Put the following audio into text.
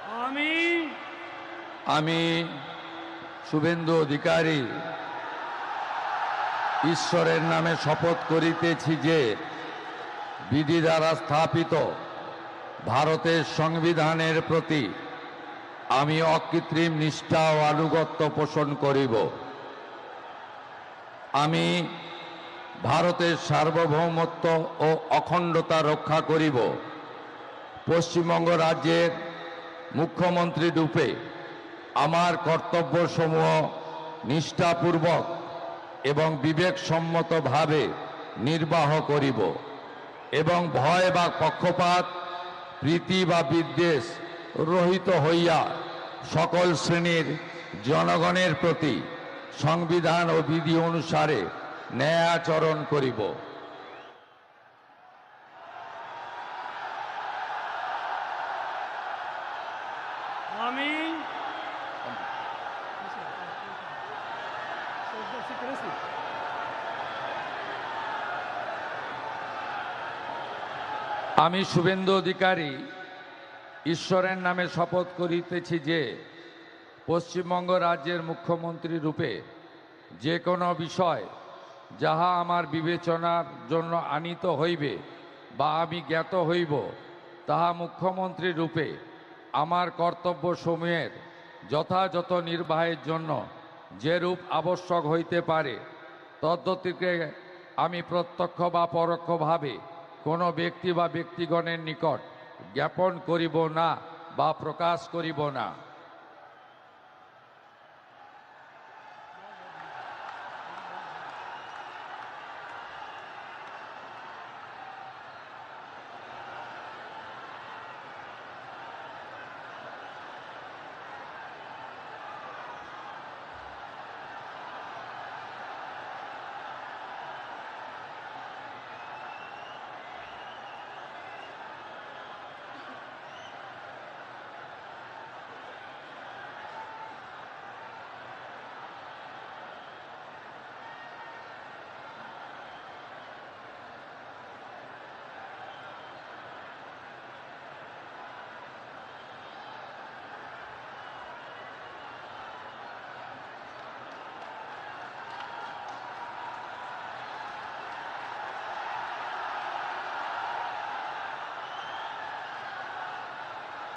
আমি আমি শুভেন্দু অধিকারী ঈশ্বরের নামে শপথ করিতেছি যে বিধি দ্বারা স্থাপিত ভারতের সংবিধানের প্রতি আমি অকৃত্রিম নিষ্ঠা ও আনুগত্য পোষণ করিব। আমি ভারতের সার্বভৌমত্ব ও অখণ্ডতা রক্ষা করিব। পশ্চিমবঙ্গ রাজ্যের মুখ্যমন্ত্রী রূপে আমার কর্তব্যসমূহ নিষ্ঠাপূর্বক এবং বিবেকসম্মতভাবে নির্বাহ করিব এবং ভয় বা পক্ষপাত, প্রীতি বা বিদ্বেষ রহিত হইয়া সকল শ্রেণীর জনগণের প্রতি সংবিধান ও বিধি অনুসারে ন্যায় আচরণ করিব। আমি আমি শুভেন্দু অধিকারী ঈশ্বরের নামে শপথ করিতেছি যে পশ্চিমবঙ্গ রাজ্যের মুখ্যমন্ত্রী রূপে যে কোনো বিষয় যাহা আমার বিবেচনার জন্য আনীত হইবে বা আমি জ্ঞাত হইব, তাহা মুখ্যমন্ত্রী রূপে আমার কর্তব্যসমূহের যথাযথ নির্বাহের জন্য যেরূপ আবশ্যক হইতে পারে তদ্গতিকে আমি প্রত্যক্ষ বা পরোক্ষভাবে কোনো ব্যক্তি বা ব্যক্তিগণের নিকট জ্ঞাপন করিব না বা প্রকাশ করিব না।